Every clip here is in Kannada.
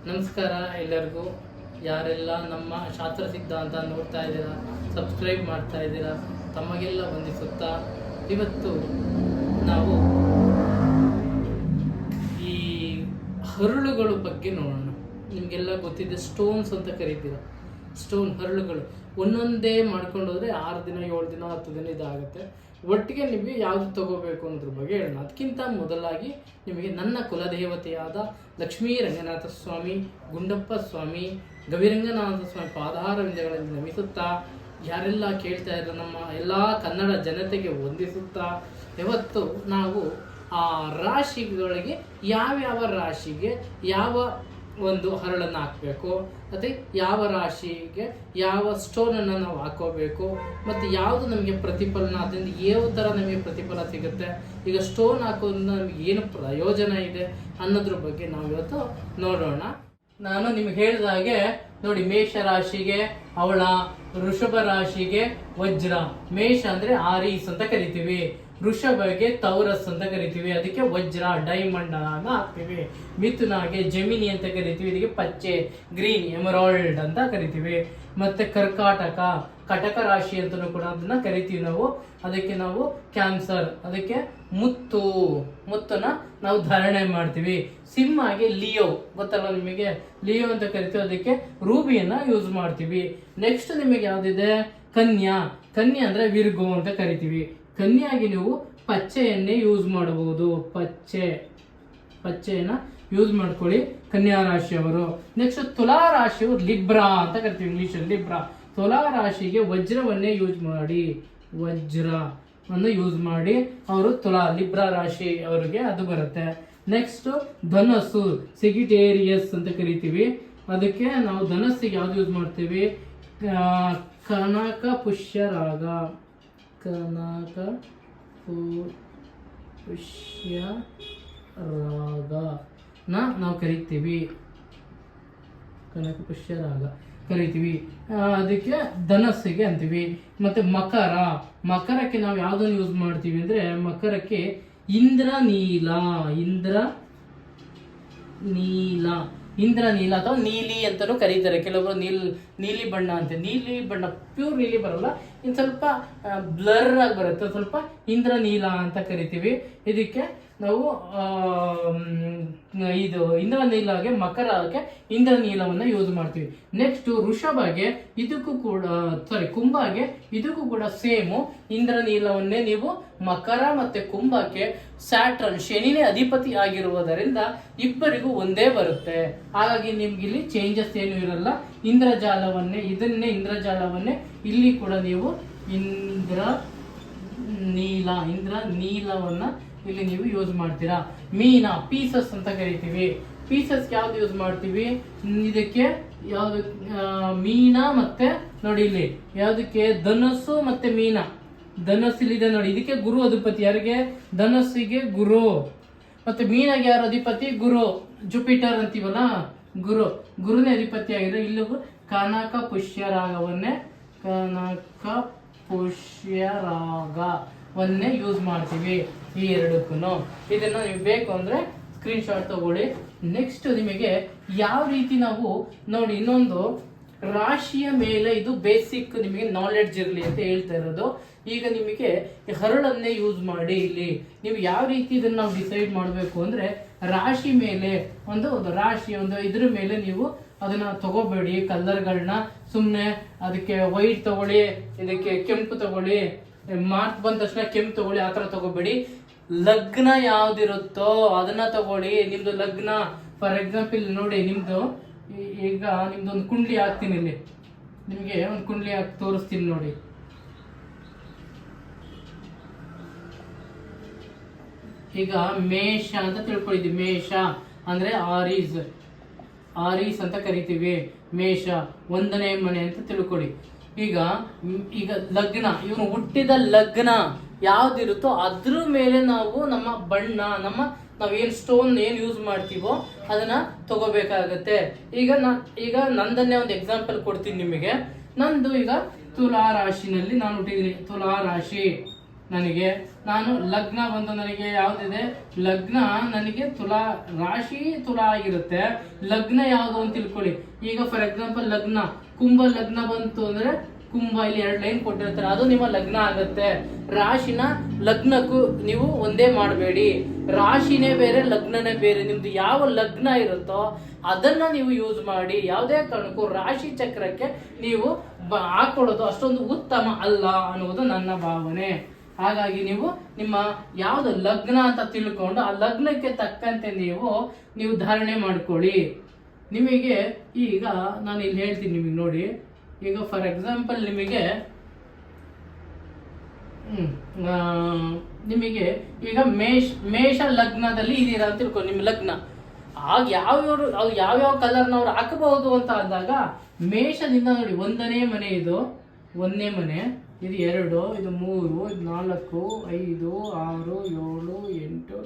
ನಮಸ್ಕಾರ ಎಲ್ಲರಿಗೂ. ಯಾರೆಲ್ಲ ನಮ್ಮ ಶಾಸ್ತ್ರ ಸಿದ್ಧಾಂತ ನೋಡ್ತಾ ಇದ್ದೀರಾ, ಸಬ್ಸ್ಕ್ರೈಬ್ ಮಾಡ್ತಾ ಇದ್ದೀರಾ, ತಮಗೆಲ್ಲ ವಂದಿಸುತ್ತಾ ಇವತ್ತು ನಾವು ಈ ಹರಳುಗಳ ಬಗ್ಗೆ ನೋಡೋಣ. ನಿಮಗೆಲ್ಲ ಗೊತ್ತಿದೆ, ಸ್ಟೋನ್ಸ್ ಅಂತ ಕರಿತೀರ. ಸ್ಟೋನ್ ಹರಳುಗಳು ಒಂದೊಂದೇ ಮಾಡ್ಕೊಂಡು ಹೋದರೆ 6 ದಿನ 7 ದಿನ 10 ದಿನ ಇದಾಗುತ್ತೆ. ಒಟ್ಟಿಗೆ ನಿಮಗೆ ಯಾವುದು ತಗೋಬೇಕು ಅನ್ನೋದ್ರ ಬಗ್ಗೆ ಹೇಳೋಣ. ಅದಕ್ಕಿಂತ ಮೊದಲಾಗಿ ನಿಮಗೆ ನನ್ನ ಕುಲದೇವತೆಯಾದ ಲಕ್ಷ್ಮೀ ರಂಗನಾಥ ಸ್ವಾಮಿ, ಗುಂಡಪ್ಪ ಸ್ವಾಮಿ, ಗವಿರಂಗನಾಥ ಸ್ವಾಮಿ ಪಾದಾರವಿಂದಗಳಲ್ಲಿ ನಮಿಸುತ್ತಾ, ಯಾರೆಲ್ಲ ಕೇಳ್ತಾ ಇರೋ ನಮ್ಮ ಎಲ್ಲ ಕನ್ನಡ ಜನತೆಗೆ ವಂದಿಸುತ್ತಾ, ಇವತ್ತು ನಾವು ಆ ರಾಶಿಗಳಿಗೆ ಯಾವ್ಯಾವ ರಾಶಿಗೆ ಯಾವ ಒಂದು ಹರಳನ್ನು ಹಾಕಬೇಕು, ಮತ್ತು ಯಾವ ರಾಶಿಗೆ ಯಾವ ಸ್ಟೋನನ್ನು ನಾವು ಹಾಕೋಬೇಕು, ಮತ್ತು ಯಾವುದು ನಮಗೆ ಪ್ರತಿಫಲನ, ಅದರಿಂದ ಯಾವ ಥರ ನಮಗೆ ಪ್ರತಿಫಲ ಸಿಗುತ್ತೆ, ಈಗ ಸ್ಟೋನ್ ಹಾಕೋದ್ರಿಂದ ನಮಗೆ ಏನು ಪ್ರಯೋಜನ ಇದೆ ಅನ್ನೋದ್ರ ಬಗ್ಗೆ ನಾವು ಇವತ್ತು ನೋಡೋಣ. ನಾನು ನಿಮ್ಗೆ ಹೇಳಿದ ಹಾಗೆ ನೋಡಿ, ಮೇಷ ರಾಶಿಗೆ ಅವಳ, ವೃಷಭ ರಾಶಿಗೆ ವಜ್ರ, ಮೇಷ ಅಂದರೆ ಆರೀಸ್ ಅಂತ ಕರಿತೀವಿ, ವೃಷಭಗೆ ತೌರಸ್ ಅಂತ ಕರಿತೀವಿ, ಅದಕ್ಕೆ ವಜ್ರ ಡೈಮಂಡ್ ಅನ್ನ ಹಾಕ್ತೀವಿ, ಮಿಥುನಾಗೆ ಜಮಿನಿ ಅಂತ ಕರಿತೀವಿ, ಇದಕ್ಕೆ ಪಚ್ಚೆ ಗ್ರೀನ್ ಎಮರಾಲ್ಡ್ ಅಂತ ಕರಿತೀವಿ, ಮತ್ತೆ ಕರ್ಕಾಟಕ ಕಟಕ ರಾಶಿ ಅಂತಲೂ ಕೂಡ ಅದನ್ನ ಕರಿತೀವಿ ನಾವು, ಅದಕ್ಕೆ ನಾವು ಕ್ಯಾನ್ಸರ್, ಅದಕ್ಕೆ ಮುತ್ತನ್ನ ನಾವು ಧಾರಣೆ ಮಾಡ್ತೀವಿ. ಸಿಂಹಗೆ ಲಿಯೋ, ಗೊತ್ತಲ್ಲ ನಿಮಗೆ, ಲಿಯೋ ಅಂತ ಕರಿತೀವಿ, ಅದಕ್ಕೆ ರೂಬಿಯನ್ನ ಯೂಸ್ ಮಾಡ್ತೀವಿ. ನೆಕ್ಸ್ಟ್ ನಿಮಗೆ ಯಾವ್ದಿದೆ, ಕನ್ಯಾ ಅಂದ್ರೆ ವಿರ್ಗೋ ಅಂತ ಕರಿತೀವಿ. ಕನ್ಯಾಗಿ ನೀವು ಪಚ್ಚೆಯನ್ನೇ ಯೂಸ್ ಮಾಡಬಹುದು, ಪಚ್ಚೆಯನ್ನ ಯೂಸ್ ಮಾಡ್ಕೊಳ್ಳಿ ಕನ್ಯಾ ರಾಶಿಯವರು. ನೆಕ್ಸ್ಟ್ ತುಲಾ ರಾಶಿಯವರು ಲಿಬ್ರಾ ಅಂತ ಕರಿತೀವಿ, ಇಂಗ್ಲಿಷ್ ಲಿಬ್ರಾ. ತುಲಾ ರಾಶಿಗೆ ವಜ್ರವನ್ನೇ ಯೂಸ್ ಮಾಡಿ, ವಜ್ರವನ್ನು ಯೂಸ್ ಮಾಡಿ ಅವರು ಲಿಬ್ರಾ ರಾಶಿ ಅವರಿಗೆ ಅದು ಬರುತ್ತೆ. ನೆಕ್ಸ್ಟ್ ಧನಸ್ಸು ಸಿಗಿಟೇರಿಯಸ್ ಅಂತ ಕರಿತೀವಿ, ಅದಕ್ಕೆ ನಾವು ಧನಸ್ಸಿಗೆ ಯಾವ್ದು ಯೂಸ್ ಮಾಡ್ತೀವಿ, ಕನಕ ಪುಷ್ಯರಾಗ ನಾವು ಕರಿತೀವಿ, ಕನಕ ಪುಷ್ಯರಾಗ ಕರಿತೀವಿ, ಅದಕ್ಕೆ ಧನಸ್ಸಿಗೆ ಅಂತೀವಿ. ಮತ್ತೆ ಮಕರಕ್ಕೆ ನಾವು ಯಾವ್ದನ್ನು ಯೂಸ್ ಮಾಡ್ತೀವಿ ಅಂದ್ರೆ, ಮಕರಕ್ಕೆ ಇಂದ್ರನೀಲ ಅಥವಾ ನೀಲಿ ಅಂತಾನೂ ಕರೀತಾರೆ. ಕೆಲವರು ನೀಲಿ ಬಣ್ಣ ಅಂತ, ನೀಲಿ ಬಣ್ಣ ಪ್ಯೂರ್ ನೀಲಿ ಬರಲ್ಲ, ಇನ್ನು ಸ್ವಲ್ಪ ಬ್ಲರ್ ಆಗಿ ಬರುತ್ತೆ, ಸ್ವಲ್ಪ ಇಂದ್ರನೀಲ ಅಂತ ಕರಿತೀವಿ. ಇದಕ್ಕೆ ನಾವು ಇದು ಇಂದ್ರನೀಲಗೆ, ಮಕರಕ್ಕೆ ಇಂದ್ರನೀಲವನ್ನು ಯೂಸ್ ಮಾಡ್ತೀವಿ. ನೆಕ್ಸ್ಟ್ ವೃಷಭಗೆ ಕುಂಭಗೆ ಇದಕ್ಕೂ ಕೂಡ ಸೇಮು ಇಂದ್ರನೀಲವನ್ನೇ ನೀವು ಮಕರ ಮತ್ತೆ ಕುಂಭಕ್ಕೆ ಸ್ಯಾಟರ್ನ್ ಶನಿನೇ ಅಧಿಪತಿ ಆಗಿರುವುದರಿಂದ ಇಬ್ಬರಿಗೂ ಒಂದೇ ಬರುತ್ತೆ. ಹಾಗಾಗಿ ನಿಮ್ಗೆ ಇಲ್ಲಿ ಚೇಂಜಸ್ ಏನು ಇರಲ್ಲ. ಇಂದ್ರಜಾಲವನ್ನೇ ಇಲ್ಲಿ ಕೂಡ ನೀವು ಇಂದ್ರನೀಲವನ್ನ ಇಲ್ಲಿ ನೀವು ಯೂಸ್ ಮಾಡ್ತೀರಾ. ಮೀನ ಪೀಸಸ್ ಅಂತ ಕರಿತೀವಿ, ಪೀಸಸ್ ಯಾವ್ದು ಯೂಸ್ ಮಾಡ್ತೀವಿ, ಇದಕ್ಕೆ ಯಾವ್ದು ಮೀನ ಮತ್ತೆ ನೋಡಿ ಇಲ್ಲಿ ಯಾವ್ದಕ್ಕೆ ಧನಸ್ಸು ಮತ್ತೆ ಮೀನ. ಧನಸ್ಸಿಲಿದೆ ನೋಡಿ, ಇದಕ್ಕೆ ಗುರು ಅಧಿಪತಿ, ಯಾರಿಗೆ ಧನಸ್ಸಿಗೆ ಗುರು, ಮತ್ತೆ ಮೀನಾಗೆ ಯಾರು ಅಧಿಪತಿ, ಗುರು, ಜುಪಿಟರ್ ಅಂತೀವಲ್ಲ, ಗುರುನೇ ಅಧಿಪತಿ ಆಗಿದೆ. ಇಲ್ಲಿಗೂ ಕನಕ ಪುಷ್ಯರಾಗವನ್ನೇ ಯೂಸ್ ಮಾಡ್ತೀವಿ ಈ ಎರಡಕ್ಕೂ. ಇದನ್ನ ನೀವು ಬೇಕು ಅಂದ್ರೆ ಸ್ಕ್ರೀನ್ ಶಾಟ್ ತಗೊಳ್ಳಿ. ನೆಕ್ಸ್ಟ್ ನಿಮಗೆ ಯಾವ ರೀತಿ ನಾವು ನೋಡಿ, ಇನ್ನೊಂದು ರಾಶಿಯ ಮೇಲೆ ಇದು ಬೇಸಿಕ್ ನಿಮಗೆ ನಾಲೆಡ್ಜ್ ಇರಲಿ ಅಂತ ಹೇಳ್ತಾ ಇರೋದು. ಈಗ ನಿಮಗೆ ಹರಳನ್ನೇ ಯೂಸ್ ಮಾಡಿ ಇಲ್ಲಿ ನೀವು ಯಾವ ರೀತಿ ಇದನ್ನ ನಾವು ಡಿಸೈಡ್ ಮಾಡಬೇಕು ಅಂದ್ರೆ, ರಾಶಿ ಮೇಲೆ ಒಂದು ಇದ್ರ ಮೇಲೆ ನೀವು ಅದನ್ನ ತಗೋಬೇಡಿ ಕಲರ್ಗಳನ್ನ. ಸುಮ್ಮನೆ ಅದಕ್ಕೆ ವೈಟ್ ತಗೊಳ್ಳಿ, ಇದಕ್ಕೆ ಕೆಂಪು ತಗೊಳ್ಳಿ, ಮಾರ್ಕ್ ಬಂದ ತಕ್ಷಣ ಕೆಂಪು ತಗೊಳ್ಳಿ, ಆತರ ತಗೋಬೇಡಿ. ಲಗ್ನ ಯಾವ್ದಿರುತ್ತೋ ಅದನ್ನ ತಗೊಳ್ಳಿ. ನಿಮ್ದು ಲಗ್ನ, ಫಾರ್ ಎಕ್ಸಾಂಪಲ್ ನೋಡಿ, ಈಗ ನಿಮ್ದೊಂದು ಕುಂಡ್ಲಿ ಹಾಕ್ತೀನಿ, ಇಲ್ಲಿ ನಿಮ್ಗೆ ಒಂದು ಕುಂಡ್ಲಿ ಹಾಕಿ ತೋರಿಸ್ತೀನಿ ನೋಡಿ. ಈಗ ಮೇಷ ಅಂತ ತಿಳ್ಕೊಂಡಿದ್ವಿ, ಮೇಷ ಅಂದ್ರೆ ಆರೀಸ್ ಅಂತ ಕರಿತೀವಿ. ಮೇಷ 1ನೇ ಮನೆ ಅಂತ ತಿಳ್ಕೊಳ್ಳಿ. ಈಗ ಲಗ್ನ, ಇವನು ಹುಟ್ಟಿದ ಲಗ್ನ ಯಾವ್ದಿರುತ್ತೋ ಅದ್ರ ಮೇಲೆ ನಾವು ನಮ್ಮ ಬಣ್ಣ, ನಾವೇನ್ ಸ್ಟೋನ್ ಏನ್ ಯೂಸ್ ಮಾಡ್ತೀವೋ ಅದನ್ನ ತಗೋಬೇಕಾಗತ್ತೆ. ಈಗ ನಂದನ್ನೇ ಒಂದು ಎಕ್ಸಾಂಪಲ್ ಕೊಡ್ತೀನಿ ನಿಮಗೆ. ನಂದು ಈಗ ತುಲಾ ರಾಶಿನಲ್ಲಿ ನಾನು ಹುಟ್ಟಿದೀನಿ, ತುಲಾ ರಾಶಿ ನನಗೆ ನಾನು ಲಗ್ನ ಬಂದು ನನಗೆ ಯಾವ್ದಿದೆ, ಲಗ್ನ ನನಗೆ ತುಲಾ ರಾಶಿ ತುಲಾ ಆಗಿರುತ್ತೆ. ಲಗ್ನ ಯಾವುದು ಅಂತ ತಿಳ್ಕೊಳ್ಳಿ. ಈಗ ಫಾರ್ ಎಕ್ಸಾಂಪಲ್ ಲಗ್ನ ಕುಂಭ ಲಗ್ನ ಬಂತು ಅಂದ್ರೆ ಕುಂಭ, ಇಲ್ಲಿ 2 ಲೈನ್ ಕೊಟ್ಟಿರ್ತಾರೆ, ಅದು ನಿಮ್ಮ ಲಗ್ನ ಆಗುತ್ತೆ. ರಾಶಿನ ಲಗ್ನಕ್ಕೂ ನೀವು ಒಂದೇ ಮಾಡಬೇಡಿ. ರಾಶಿನೇ ಬೇರೆ, ಲಗ್ನನೇ ಬೇರೆ. ನಿಮ್ದು ಯಾವ ಲಗ್ನ ಇರುತ್ತೋ ಅದನ್ನ ನೀವು ಯೂಸ್ ಮಾಡಿ. ಯಾವುದೇ ಕಾರಣಕ್ಕೂ ರಾಶಿ ಚಕ್ರಕ್ಕೆ ನೀವು ಹಾಕೊಳ್ಳೋದು ಅಷ್ಟೊಂದು ಉತ್ತಮ ಅಲ್ಲ ಅನ್ನುವುದು ನನ್ನ ಭಾವನೆ. ಹಾಗಾಗಿ ನೀವು ನಿಮ್ಮ ಯಾವ್ದು ಲಗ್ನ ಅಂತ ತಿಳ್ಕೊಂಡು ಆ ಲಗ್ನಕ್ಕೆ ತಕ್ಕಂತೆ ನೀವು ಧಾರಣೆ ಮಾಡ್ಕೊಳ್ಳಿ. ನಿಮಗೆ ಈಗ ನಾನು ಇಲ್ಲಿ ಹೇಳ್ತೀನಿ ನಿಮಗೆ ನೋಡಿ. ಈಗ ಫಾರ್ ಎಕ್ಸಾಂಪಲ್ ನಿಮಗೆ ಈಗ ಮೇಷ ಲಗ್ನದಲ್ಲಿ ಇದೀರಾ ಅಂತ ತಿಳ್ಕೊ. ನಿಮ್ಮ ಲಗ್ನ ಆಗ ಯಾವ್ಯಾವ ಕಲರ್ನವ್ರು ಹಾಕಬಹುದು ಅಂತ ಅಂದಾಗ ಮೇಷದಿಂದ ನೋಡಿ, 1ನೇ ಮನೆ, ಇದು 1ನೇ ಮನೆ, ಇದು 2, ಇದು 3, ಇದು 4, 5, 6, 7, 8,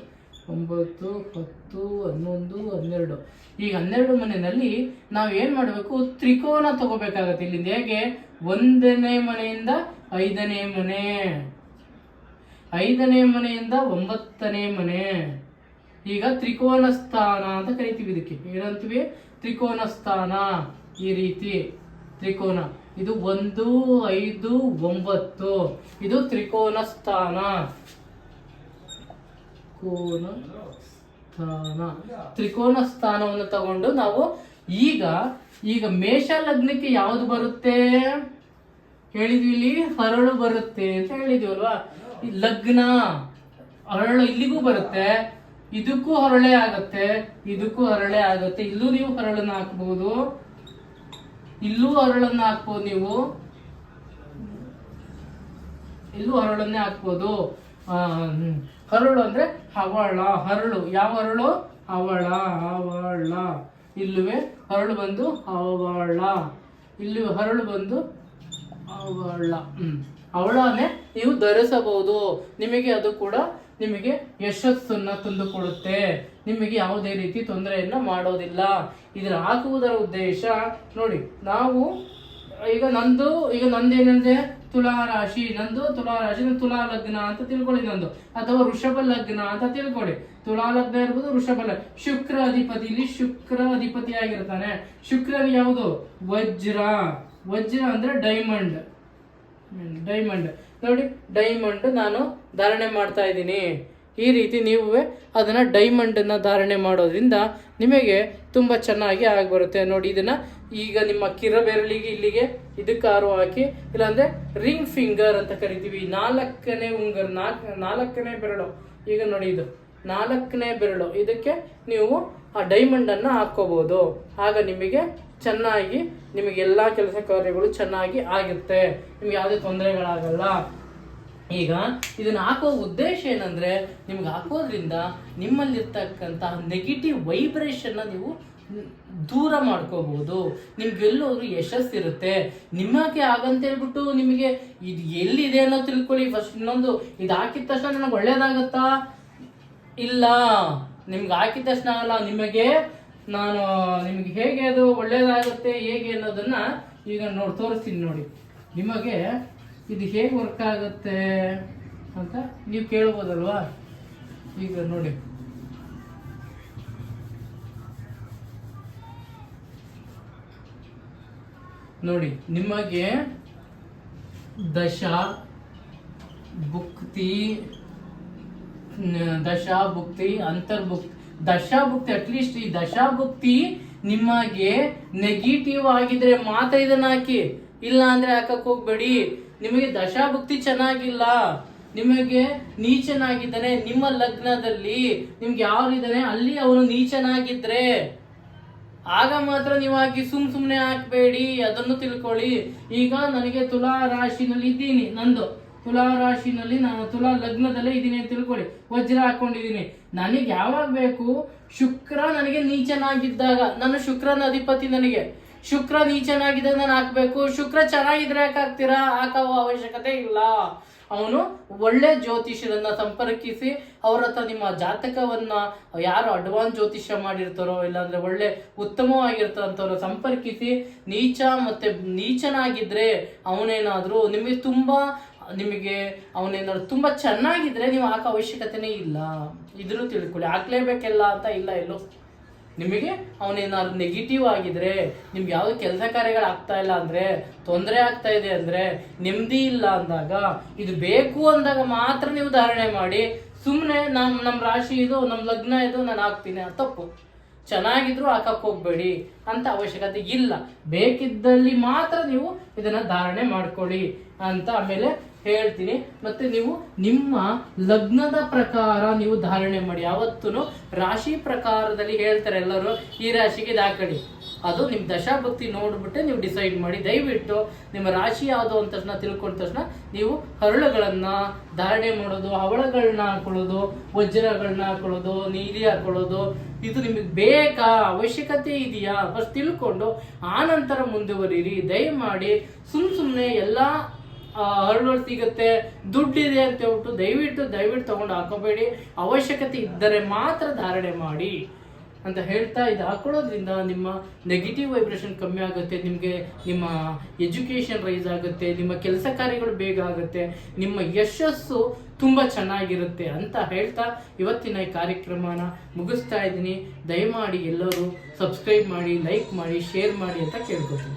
9, 10, 11, 12. ಈಗ 12 ಮನೆಯಲ್ಲಿ ನಾವು ಏನ್ ಮಾಡಬೇಕು, ತ್ರಿಕೋನ ತಗೋಬೇಕಾಗತ್ತೆ. ಇಲ್ಲಿಂದ ಹೇಗೆ 1ನೇ ಮನೆಯಿಂದ 5ನೇ ಮನೆ, 5ನೇ ಮನೆಯಿಂದ 9ನೇ ಮನೆ. ಈಗ ತ್ರಿಕೋನ ಸ್ಥಾನ ಅಂತ ಕರಿತೀವಿ. ಇದಕ್ಕೆ ಏನಂತೀವಿ, ತ್ರಿಕೋನ ಸ್ಥಾನ. ಈ ರೀತಿ ತ್ರಿಕೋನ, ಇದು 1, 5, 9, ಇದು ತ್ರಿಕೋನ ಸ್ಥಾನ. ತ್ರಿಕೋನ ಸ್ಥಾನವನ್ನು ತಗೊಂಡು ನಾವು ಈಗ ಮೇಷ ಲಗ್ನಕ್ಕೆ ಯಾವುದು ಬರುತ್ತೆ ಹೇಳಿದ್ವಿ, ಇಲ್ಲಿ ಹರಳು ಬರುತ್ತೆ ಅಂತ ಹೇಳಿದ್ವಿ ಅಲ್ವಾ. ಲಗ್ನ ಹರಳು ಇಲ್ಲಿಗೂ ಬರುತ್ತೆ, ಇದಕ್ಕೂ ಹರಳೆ ಆಗತ್ತೆ, ಇದಕ್ಕೂ ಹರಳೆ ಆಗತ್ತೆ. ಇಲ್ಲೂ ನೀವು ಹರಳನ್ನ ಹಾಕ್ಬಹುದು, ಇಲ್ಲೂ ಹರಳನ್ನ ಹಾಕ್ಬೋದು, ನೀವು ಇಲ್ಲೂ ಹರಳನ್ನೇ ಹಾಕ್ಬೋದು. ಹರಳು ಅಂದ್ರೆ ಹವಳ, ಹರಳು ಯಾವ ಹರಳು, ಹವಳ. ಇಲ್ಲುವೆ ಹರಳು ಬಂದು ಹವಳ, ಇಲ್ಲಿ ಹರಳು ಬಂದು ಹವಳ. ಹವಳನೆ ನೀವು ಧರಿಸಬಹುದು. ನಿಮಗೆ ಅದು ಕೂಡ ನಿಮಗೆ ಯಶಸ್ಸನ್ನ ತಂದುಕೊಡುತ್ತೆ. ನಿಮಗೆ ಯಾವುದೇ ರೀತಿ ತೊಂದರೆಯನ್ನ ಮಾಡೋದಿಲ್ಲ. ಇದರ ಹಾಕುವುದರ ಉದ್ದೇಶ ನೋಡಿ, ನಾವು ಈಗ ನಂದೇನಂದ್ರೆ ತುಲಾ ರಾಶಿ, ನಂದು ತುಲಾ ಲಗ್ನ ಅಂತ ತಿಳ್ಕೊಳ್ಳಿ ನಂದು, ಅಥವಾ ವೃಷಭ ಲಗ್ನ ಅಂತ ತಿಳ್ಕೊಳ್ಳಿ. ತುಲಾ ಲಗ್ನ ಇರ್ಬೋದು, ವೃಷಭ ಲಗ್ನ. ಶುಕ್ರ ಅಧಿಪತಿ, ಇಲ್ಲಿ ಶುಕ್ರ ಅಧಿಪತಿ ಆಗಿರ್ತಾನೆ. ಶುಕ್ರನಿಗೆ ಯಾವುದು, ವಜ್ರ ಅಂದ್ರೆ ಡೈಮಂಡ್ ನೋಡಿ, ಡೈಮಂಡ್ ನಾನು ಧಾರಣೆ ಮಾಡ್ತಾ ಇದ್ದೀನಿ. ಈ ರೀತಿ ನೀವು ಅದನ್ನ ಡೈಮಂಡ್ ಅನ್ನ ಧಾರಣೆ ಮಾಡೋದ್ರಿಂದ ನಿಮಗೆ ತುಂಬಾ ಚೆನ್ನಾಗಿ ಆಗಿಬರುತ್ತೆ. ನೋಡಿ, ಇದನ್ನ ಈಗ ನಿಮ್ಮ ಕಿರಬೆರಳಿಗೆ ಇಲ್ಲಿಗೆ ಇದಕ್ಕೆ ಹಾರು ಹಾಕಿ, ಇಲ್ಲಾಂದ್ರೆ ರಿಂಗ್ ಫಿಂಗರ್ ಅಂತ ಕರಿತೀವಿ. 4ನೇ ಉಂಗರ್, 4ನೇ ಬೆರಳು. ಈಗ ನೋಡಿ, ಇದು 4ನೇ ಬೆರಳು, ಇದಕ್ಕೆ ನೀವು ಆ ಡೈಮಂಡ್ ಅನ್ನ ಹಾಕೋಬಹುದು. ಆಗ ನಿಮಗೆ ಚೆನ್ನಾಗಿ ನಿಮಗೆ ಎಲ್ಲಾ ಕೆಲಸ ಕಾರ್ಯಗಳು ಚೆನ್ನಾಗಿ ಆಗುತ್ತೆ. ನಿಮ್ಗೆ ಯಾವುದೇ ತೊಂದರೆಗಳಾಗಲ್ಲ. ಈಗ ಇದನ್ನ ಹಾಕೋ ಉದ್ದೇಶ ಏನಂದ್ರೆ, ನಿಮ್ಗೆ ಹಾಕೋದ್ರಿಂದ ನಿಮ್ಮಲ್ಲಿರ್ತಕ್ಕಂತಹ ನೆಗೆಟಿವ್ ವೈಬ್ರೇಷನ್ ನೀವು ದೂರ ಮಾಡ್ಕೋಬಹುದು. ನಿಮ್ಗೆಲ್ಲೋದ್ರು ಯಶಸ್ಸಿರುತ್ತೆ. ನಿಮಗೆ ಆಗಂತ ಹೇಳ್ಬಿಟ್ಟು ನಿಮಗೆ ಇದು ಎಲ್ಲಿದೆ ಅನ್ನೋ ತಿಳ್ಕೊಳ್ಳಿ ಫಸ್ಟ್. ಇನ್ನೊಂದು, ಇದು ಹಾಕಿದ ತಕ್ಷಣ ನನಗೆ ಒಳ್ಳೇದಾಗತ್ತಾ, ಇಲ್ಲ, ನಿಮ್ಗೆ ಹಾಕಿದ ತಕ್ಷಣ ಆಗಲ್ಲ. ನಿಮ್ಗೆ ಹೇಗೆ ಅದು ಒಳ್ಳೇದಾಗುತ್ತೆ ಹೇಗೆ ಅನ್ನೋದನ್ನ ಈಗ ತೋರಿಸ್ತೀನಿ ನೋಡಿ. ನಿಮಗೆ ಇದು ಹೇಗೆ ವರ್ಕ್ ಆಗುತ್ತೆ ಅಂತ ನೀವು ಕೇಳ್ಬೋದಲ್ವಾ. ಈಗ ನೋಡಿ, ನಿಮಗೆ ದಶಾ ಭುಕ್ತಿ ಅಂತರ್ಭುಕ್ತಿ. ದಶಾಭುಕ್ತಿ, ಅಟ್ಲೀಸ್ಟ್ ಈ ದಶಾಭುಕ್ತಿ ನಿಮಗೆ ನೆಗೆಟಿವ್ ಆಗಿದ್ರೆ ಮಾತ್ರ ಇದನ್ನ ಹಾಕಿ, ಇಲ್ಲ ಅಂದ್ರೆ ಹಾಕಕ್ ಹೋಗ್ಬೇಡಿ. ನಿಮಗೆ ದಶಾಭುಕ್ತಿ ಚೆನ್ನಾಗಿಲ್ಲ, ನಿಮಗೆ ನೀಚನಾಗಿದ್ದಾನೆ ನಿಮ್ಮ ಲಗ್ನದಲ್ಲಿ, ನಿಮ್ಗೆ ಯಾರಿದ್ದಾನೆ ಅಲ್ಲಿ ಅವನು ನೀಚನಾಗಿದ್ರೆ ಆಗ ಮಾತ್ರ ನೀವು ಹಾಕಿ ಸುಮ್ನೆ ಹಾಕ್ಬೇಡಿ. ಅದನ್ನು ತಿಳ್ಕೊಳ್ಳಿ. ಈಗ ನನಗೆ ತುಲಾ ರಾಶಿನಲ್ಲಿ ಇದ್ದೀನಿ, ತುಲಾ ರಾಶಿನಲ್ಲಿ ನಾನು ತುಲಾ ಲಗ್ನದಲ್ಲೇ ಇದ್ದೀನಿ ಅಂತ ತಿಳ್ಕೊಳ್ಳಿ. ವಜ್ರ ಹಾಕೊಂಡಿದ್ದೀನಿ. ನನಗೆ ಯಾವಾಗ ಬೇಕು, ಶುಕ್ರ ನನಗೆ ನೀಚನಾಗಿದ್ದಾಗ, ನಾನು ಶುಕ್ರನ ಅಧಿಪತಿ, ನನಗೆ ಶುಕ್ರ ನೀಚನಾಗಿದ್ದಾಗ ನಾನು ಹಾಕ್ಬೇಕು. ಶುಕ್ರ ಚೆನ್ನಾಗಿದ್ರೆ ಹಾಕ್ತೀರಾ, ಹಾಕೋ ಅವಶ್ಯಕತೆ ಇಲ್ಲ. ಅವನು ಒಳ್ಳೆ ಜ್ಯೋತಿಷ್ಯರನ್ನ ಸಂಪರ್ಕಿಸಿ ಅವ್ರ ಹತ್ರ ನಿಮ್ಮ ಜಾತಕವನ್ನ, ಯಾರು ಅಡ್ವಾನ್ಸ್ ಜ್ಯೋತಿಷ್ಯ ಮಾಡಿರ್ತಾರೋ ಇಲ್ಲಾಂದ್ರೆ ಒಳ್ಳೆ ಉತ್ತಮವಾಗಿರ್ತಂಥವ್ರ ಸಂಪರ್ಕಿಸಿ, ನೀಚನಾಗಿದ್ರೆ ಅವನೇನಾದ್ರೂ ನಿಮಗೆ ತುಂಬಾ ನಿಮಗೆ ಅವನೇನಾದ್ರು ತುಂಬ ಚೆನ್ನಾಗಿದ್ರೆ ನೀವು ಹಾಕೋ ಅವಶ್ಯಕತೆನೇ ಇಲ್ಲ. ಇದನ್ನು ತಿಳ್ಕೊಳ್ಳಿ. ಹಾಕ್ಲೇಬೇಕೆಲ್ಲ ಅಂತ ಇಲ್ಲ ಎಲ್ಲೋ. ನಿಮಗೆ ಅವನೇನಾದ್ರು ನೆಗೆಟಿವ್ ಆಗಿದ್ರೆ, ನಿಮ್ಗೆ ಯಾವ್ದು ಕೆಲಸ ಕಾರ್ಯಗಳು ಆಗ್ತಾ ಇಲ್ಲ ಅಂದರೆ, ತೊಂದರೆ ಆಗ್ತಾ ಇದೆ ಅಂದರೆ, ನೆಮ್ಮದಿ ಇಲ್ಲ ಅಂದಾಗ, ಇದು ಬೇಕು ಅಂದಾಗ ಮಾತ್ರ ನೀವು ಧಾರಣೆ ಮಾಡಿ. ಸುಮ್ಮನೆ ನಮ್ಮ ರಾಶಿ ಇದು, ನಮ್ಮ ಲಗ್ನ ಇದು, ನಾನು ಹಾಕ್ತೀನಿ, ತಪ್ಪು. ಚೆನ್ನಾಗಿದ್ರು ಹಾಕಕ್ಕೆ ಹೋಗ್ಬೇಡಿ ಅಂತ ಅವಶ್ಯಕತೆ ಇಲ್ಲ. ಬೇಕಿದ್ದಲ್ಲಿ ಮಾತ್ರ ನೀವು ಇದನ್ನ ಧಾರಣೆ ಮಾಡ್ಕೊಳ್ಳಿ ಅಂತ ಆಮೇಲೆ ಹೇಳ್ತೀನಿ. ಮತ್ತೆ ನೀವು ನಿಮ್ಮ ಲಗ್ನದ ಪ್ರಕಾರ ನೀವು ಧಾರಣೆ ಮಾಡಿ. ಯಾವತ್ತೂ ರಾಶಿ ಪ್ರಕಾರದಲ್ಲಿ ಹೇಳ್ತಾರೆ ಎಲ್ಲರೂ, ಈ ರಾಶಿಗೆ ಹಾಕಡಿ. ಅದು ನಿಮ್ಮ ದಶಾಭಕ್ತಿ ನೋಡ್ಬಿಟ್ಟೆ ನೀವು ಡಿಸೈಡ್ ಮಾಡಿ. ದಯವಿಟ್ಟು ನಿಮ್ಮ ರಾಶಿ ಯಾವುದು ಅಂತ ತಕ್ಷಣ ತಿಳ್ಕೊಂಡ ತಕ್ಷಣ ನೀವು ಹರಳುಗಳನ್ನ ಧಾರಣೆ ಮಾಡೋದು, ಹವಳಗಳನ್ನ ಹಾಕೊಳ್ಳೋದು, ವಜ್ರಗಳನ್ನ ಹಾಕೊಳ್ಳೋದು, ನೀಲಿ ಹಾಕೊಳ್ಳೋದು, ಇದು ನಿಮಗೆ ಬೇಕಾ, ಅವಶ್ಯಕತೆ ಇದೆಯಾ ಫಸ್ಟ್ ತಿಳ್ಕೊಂಡು ಆನಂತರ ಮುಂದುವರಿರಿ. ದಯಮಾಡಿ ಸುಮ್ಮನೆ ಎಲ್ಲ ಹರಳುಗಳು ಸಿಗುತ್ತೆ, ದುಡ್ಡಿದೆ ಅಂತ ಹೇಳ್ಬಿಟ್ಟು ದಯವಿಟ್ಟು ತಗೊಂಡು ಹಾಕೋಬೇಡಿ. ಅವಶ್ಯಕತೆ ಇದ್ದರೆ ಮಾತ್ರ ಧಾರಣೆ ಮಾಡಿ ಅಂತ ಹೇಳ್ತಾ, ಇದು ಹಾಕೊಳ್ಳೋದ್ರಿಂದ ನಿಮ್ಮ ನೆಗೆಟಿವ್ ವೈಬ್ರೇಷನ್ ಕಮ್ಮಿ ಆಗುತ್ತೆ, ನಿಮಗೆ ನಿಮ್ಮ ಎಜುಕೇಷನ್ ರೈಸ್ ಆಗುತ್ತೆ, ನಿಮ್ಮ ಕೆಲಸ ಕಾರ್ಯಗಳು ಬೇಗ ಆಗುತ್ತೆ, ನಿಮ್ಮ ಯಶಸ್ಸು ತುಂಬ ಚೆನ್ನಾಗಿರುತ್ತೆ ಅಂತ ಹೇಳ್ತಾ ಇವತ್ತಿನ ಈ ಕಾರ್ಯಕ್ರಮನ ಮುಗಿಸ್ತಾ ಇದ್ದೀನಿ. ದಯಮಾಡಿ ಎಲ್ಲರೂ ಸಬ್ಸ್ಕ್ರೈಬ್ ಮಾಡಿ, ಲೈಕ್ ಮಾಡಿ, ಶೇರ್ ಮಾಡಿ ಅಂತ ಕೇಳ್ಕೊತೀನಿ.